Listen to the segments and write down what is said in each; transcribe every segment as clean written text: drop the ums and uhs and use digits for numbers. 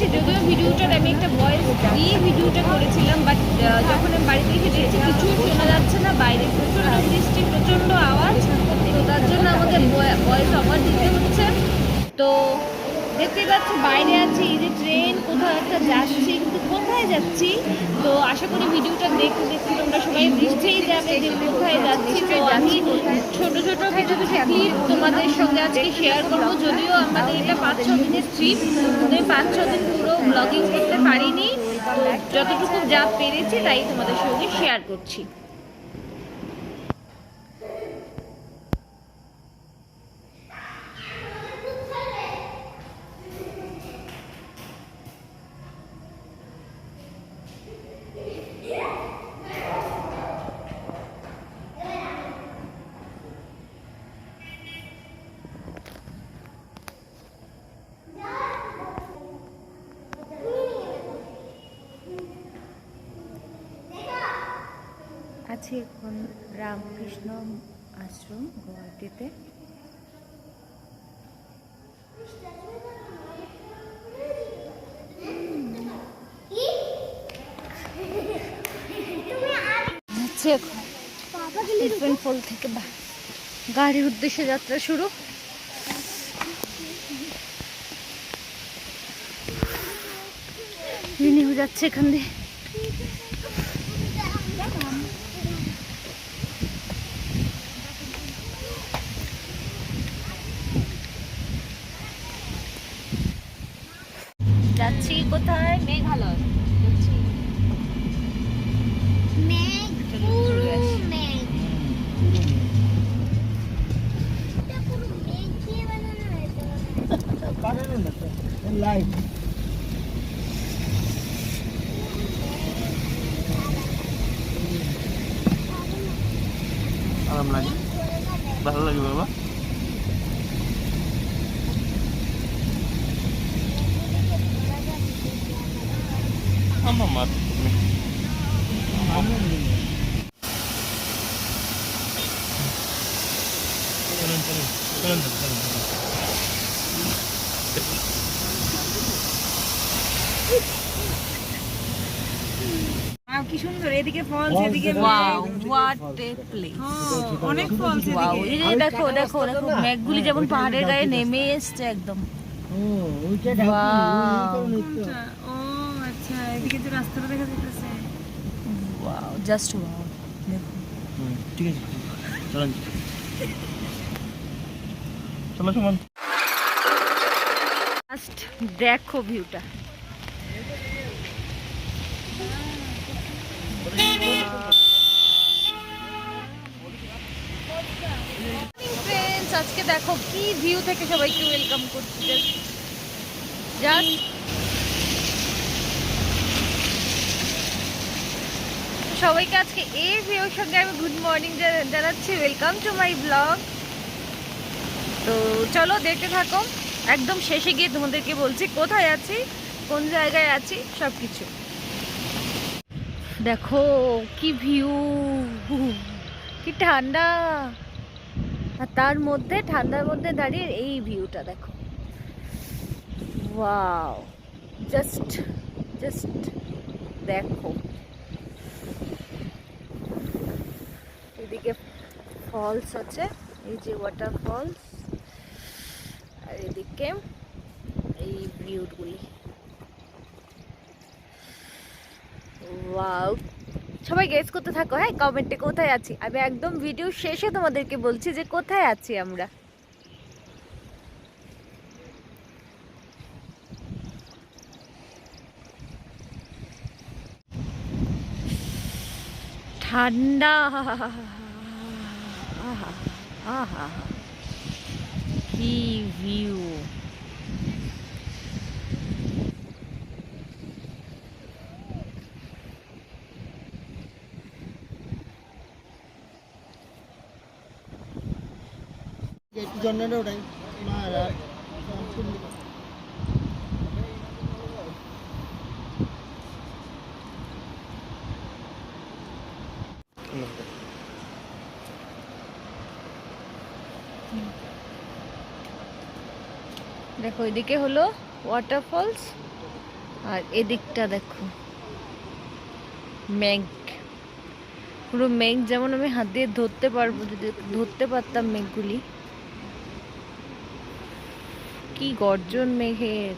যাচ্ছি। যদিও ভিডিওটার আমি একটা ভয়েস দিয়ে ভিডিওটা করেছিলাম, বাট যখন আমি বাড়িতে এসে দেখছি কিছুই শোনা যাচ্ছে না, বাইরে প্রচণ্ড বৃষ্টি, প্রচণ্ড আওয়াজ, তো তার জন্য আমাকে ভয়েস ওভার দিতে হচ্ছে। তো দেখতেই পাচ্ছি বাইরে আছি, এই যে ট্রেন কোথাও একটা যাচ্ছি, কিন্তু কোথায় যাচ্ছি তো আশা করি ভিডিওটা দেখতে দেখতে তোমরা সবাই বুঝতেই যাবে যে কোথায় যাচ্ছি। তো আমি ছোট ছোট কিছু কিছু ক্লিপ তোমাদের সঙ্গে আজকে শেয়ার করবো। যদিও আমাদের এটা 5-6 দিনের ট্রিপ, আমি 5-6 দিন পুরো ব্লগিং করতে পারিনি, তো যতটুকু যা পেরেছি তাই তোমাদের সঙ্গে শেয়ার করছি। আছি এখন রামকৃষ্ণ আশ্রম গুয়াহাটিতে। এলিফ্যান্ট ফল থেকে গাড়ির উদ্দেশ্যে যাত্রা শুরু। নিয়ে যাচ্ছে এখান দিয়ে। যাচ্ছি কোথায়? মেঘালয় যাচ্ছি। আরাম লাগে, ভালো লাগে বাবা। আমার মা কি সুন্দর, এদিকে ফলস, এদিকে ওয়াও, হোয়াট এ প্লেস। অনেক ফলস ওয়াও, এদিকে। এই দেখো দেখো দেখো মেঘগুলি যেমন পাহাড়ের গায়ে নেমে এসছে একদম। ও আচ্ছা, এদিকে যে রাস্তাটা দেখা যাচ্ছে। Wow, just wow. দেখো ঠিক আছে, চলেন চলো সুমন। জাস্ট দেখো ভিউটা। ফ্রেন্ডস, আজকে দেখো কি ভিউ থেকে সবাইকে ওয়েলকাম করছি। জাস্ট সবাইকে আজকে এই ভিউর সঙ্গে আমি গুড মর্নিং জানাচ্ছি। Welcome to my blog. তো চলো দেখতে থাকো, একদম শেষে গিয়ে তোমাদেরকে বলছি কোথায় আছি, কোন জায়গায় আছি, সব কিছু দেখো। কি ভিউ, কি ঠান্ডা, আর তার মধ্যে ঠান্ডার মধ্যে দাঁড়িয়ে এই ভিউটা দেখো। ওয়াও, জাস্ট জাস্ট দেখো। এদিকে ফলস আছে, এই যে ওয়াটার ফলস, আর এদিকে এই ভিউগুলি। ওয়াও, সবাই গেস করতে থাকো, হ্যাঁ, কমেন্টে কোথায় আছি। আমি একদম ভিডিও শেষে তোমাদেরকে বলছি যে কোথায় আছি আমরা। ঠান্ডা, আহা, কি ভিউ। জন্যটা ওটাই দেখো এদিকে হলো ওয়াটারফলস, আর এদিকটা দেখো মেঘ, পুরো মেঘ, যেমন আমি হাত দিয়ে ধরতে পারবো যদি ধরতে পারতাম মেঘগুলি। কি গর্জন মেঘের!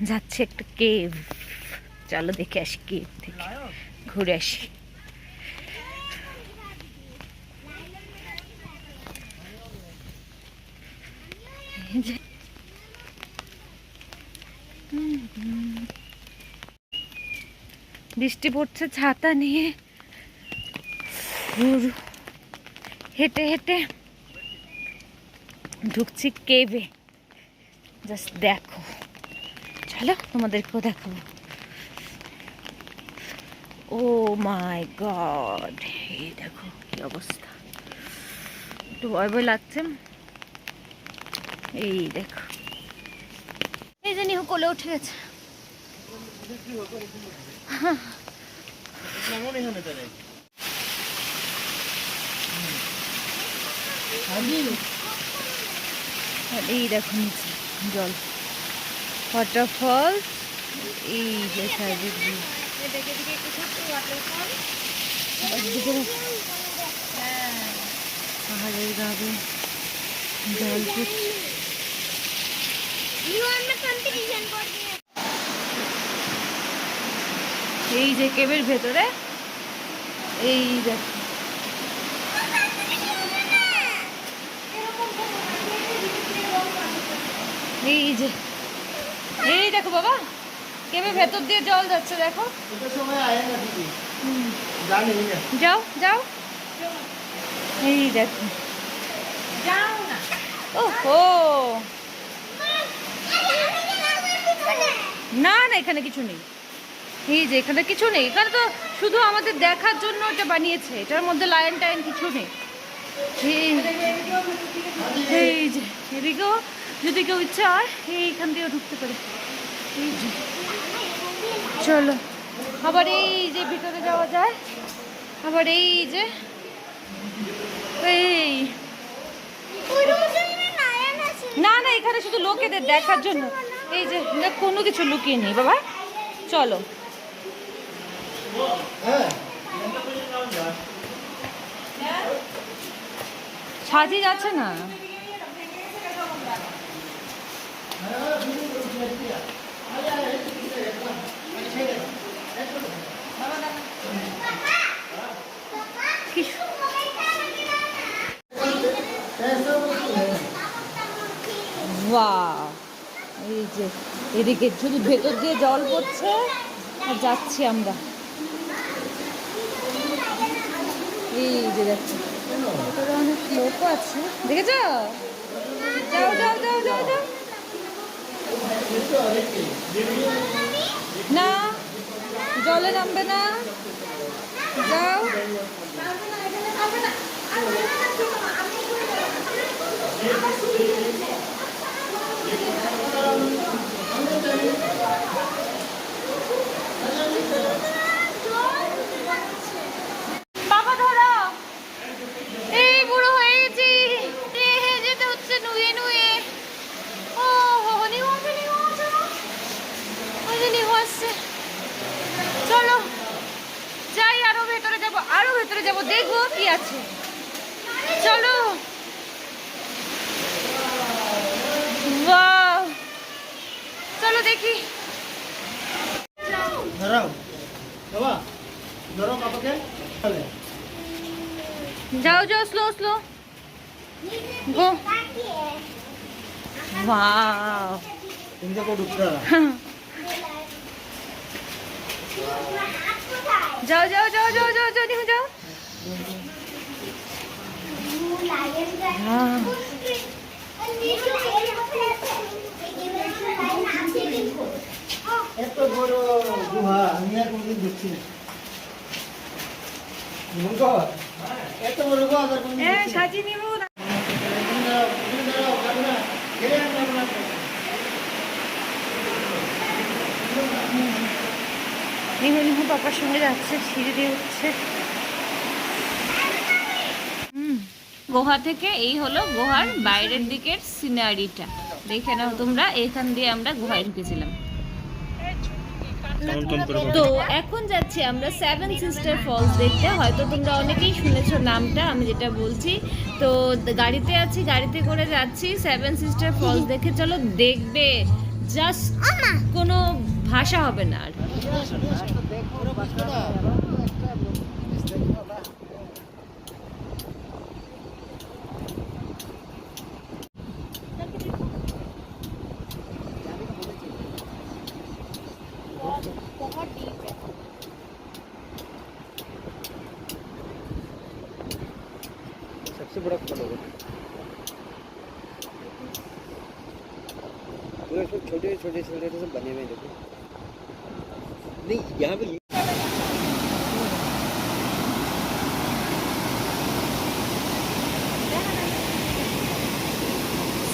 যাচ্ছে একটা কেভ, চলো দেখে আসি কেভ থেকে ঘুরে আসি। এই যে বৃষ্টি পড়ছে, ছাতা নিয়ে হেঁটে হেঁটে ঢুকছি কেভে। জাস্ট দেখো, চলো তোমাদেরকেও দেখাবো। ও মাই গড, এই দেখো কি অবস্থা, একটু ভয় ভয় লাগছে। এই দেখো, এই যে নিহু কোলে উঠে গেছে। আর এই দেখো নিচে জল, ওয়াটারফল। এই যে সাইডে পাহাড়ের গাবে জল পড়ছে। এই যে কেবের ভেতরে, এই দেখো এই যে, এই দেখো বাবা, কেবের ভেতর দিয়ে জল যাচ্ছে দেখো। যাও যাও, এই দেখো, ওহো না না, এখানে কিছু নেই। এই যে এখানে কিছু নেই, এখানে তো শুধু আমাদের দেখার জন্য এটা বানিয়েছে, এটার মধ্যে লাইন টাইন কিছু নেই। এই যে এদিকেও যদি কেউ ইচ্ছা হয় এইখান দিয়েও ঢুকতে পারে। এই যে চলো, আবার এই যে ভিতরে যাওয়া যায়, আবার এই যে এই না না, এখানে শুধু লোকেদের দেখার জন্য। এই যে কোনো কিছু লুকিয়ে নেই বাবা, চলো। সাজি যাচ্ছে না, এই যে এদিকে শুধু ভেতর দিয়ে জল পড়ছে আর যাচ্ছি আমরা। এই যে দেখছি অনেক লোক আছে, দেখেছ? যাও যাও যাও যাও যাও, না জলে নামবে না, যাও। বাবা ধরো, এই বুড়ো হয়ে গেছি, যেতে হচ্ছে নুয়ে নুয়ে। ও নিহু আছে, নিহু আছে, ওই যে নিহু আসছে। চলো যাই, আরো ভেতরে যাবো, আরো ভেতরে যাবো, দেখবো কি আছে। চলো, বাহ, চলো দেখি। ধরাও বাবা, ধরো পাপাকে। যাও যাও, স্লো স্লো গো। ওয়াও, তুমি দেখো ঢুকতে যাও যাও যাও যাও যাও যাও, নিহু যাও। এত বড় গুহা আমি আর কোনদিন দেখছি না। এত বড় গুহা আর কোনদিন দেখছি না। সাজি নিহু, নিহু নিহু পাপার সঙ্গে যাচ্ছে, সিঁড়ি দিয়ে উঠছে। গোহা থেকে এই হলো গোহার বাইরের দিকের সিনারিটা। দেখে নাও তোমরা, এখান দিয়ে আমরা গোহায় ঢুকেছিলাম। তো এখন যাচ্ছি আমরা সেভেন সিস্টার ফলস দেখতে। হয়তো তোমরা অনেকেই শুনেছো নামটা, আমি যেটা বলছি। তো গাড়িতে আছি, গাড়িতে করে যাচ্ছি সেভেন সিস্টার ফলস দেখে। চলো দেখবে, জাস্ট কোনো ভাষা হবে না আর। सबसे बड़ा फल होगा। पूरा इसमें छोटे छोटे छोटे सब बने हुए हैं देखो। नहीं यहाँ पे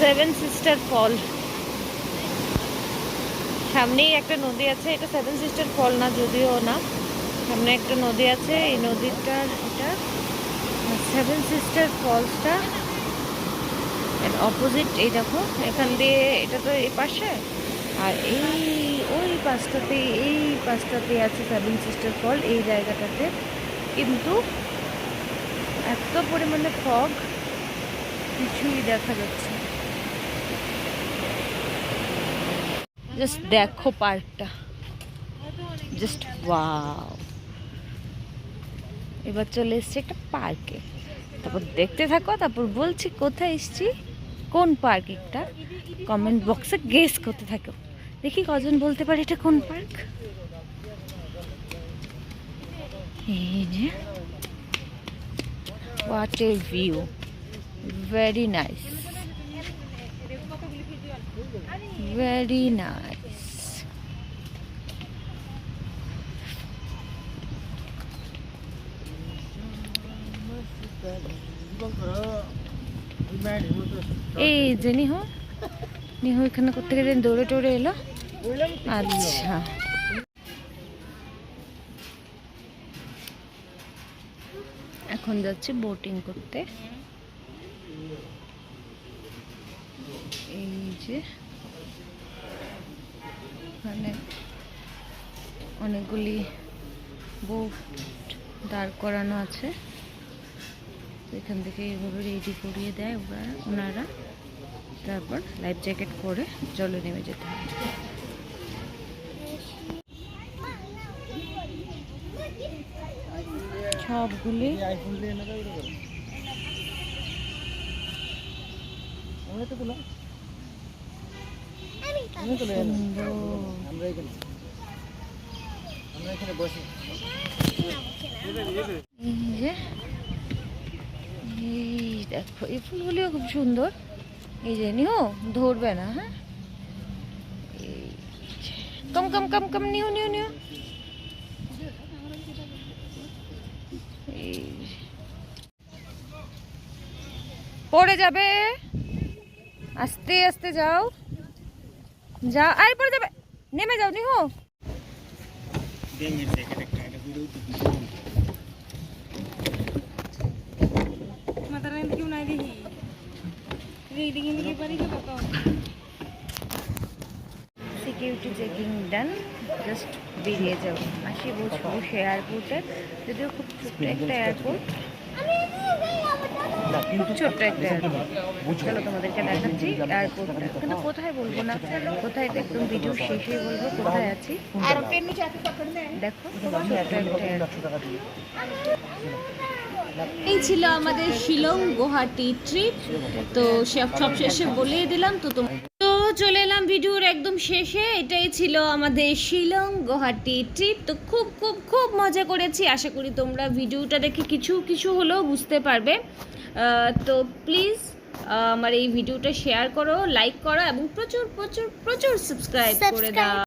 সেভেন সিস্টার ফল, সামনেই একটা নদী আছে। এটা সেভেন সিস্টার ফল না, যদিও না, সামনে একটা নদী আছে। এই নদীটার এটা সেভেন সিস্টার ফলসটা অপোজিট। এই দেখো এখান দিয়ে, এটা তো এই পাশে, আর এই ওই পাশটাতে আছে সেভেন সিস্টার ফল। এই জায়গাটাতে কিন্তু এত পরিমাণে ফগ, কিছুই দেখা যাচ্ছে। জাস্ট দেখো পার্কটা, জাস্ট ওয়াও। এবার চলে এসছি একটা পার্কে, তারপর দেখতে থাকো, তারপর বলছি কোথায় এসছি, কোন পার্ক একটা কমেন্ট বক্সে গেস করতে থাকো। দেখি কজন বলতে পারে এটা কোন পার্ক। এই যে what a view, very nice, very nice. এই যে নিহু এখানে করতে গেলে দৌড়ে টোড়ে এলো। আচ্ছা, এখন যাচ্ছি বোটিং করতে। এই যে এখানে অনেকগুলি বোট দাঁড় করানো আছে। এখান থেকে এইভাবে রেডি করিয়ে দেয় ওনারা, তারপর লাইফ জ্যাকেট পরে জলে নেমে যেতে হয়। সবগুলি দেখো, এই ফুলগুলিও খুব সুন্দর। এই যে নিহু ধরবে না, হ্যাঁ, কম কম কম কম নিহু নিহু নিহু। পড়ে যাবে, আস্তে আস্তে যাও, যাও, আই পড়ে যাবে, নেমে যাও নিহু। সিকিউরিটি চেকিং ডান, জাস্ট বেরিয়ে যাও। আসি বসে এয়ারপোর্টে, যদিও খুব ছোট্ট একটা এয়ারপোর্ট, খুব ছোট্ট একটা এয়ারপোর্ট। চলো তোমাদেরকে দেখাচ্ছি এয়ারপোর্টটা, কিন্তু কোথায় বলবো না, কোথায় একদম ভিডিও শেষে বলবো কোথায় আছি। দেখো ছোট্ট একটা এয়ারপোর্ট। এই ছিল আমাদের শিলং গুয়াহাটি ট্রিপ। তো সব শেষে বলেই দিলাম। তো চলে এলাম ভিডিওর একদম শেষে। এটাই ছিল আমাদের শিলং গুয়াহাটি ট্রিপ। তো খুব খুব খুব মজা করেছি। আশা করি তোমরা ভিডিওটা দেখে কিছু হলেও বুঝতে পারবে। তো প্লিজ আমার এই ভিডিওটা শেয়ার করো, লাইক করো এবং প্রচুর প্রচুর প্রচুর সাবস্ক্রাইব করে দাও।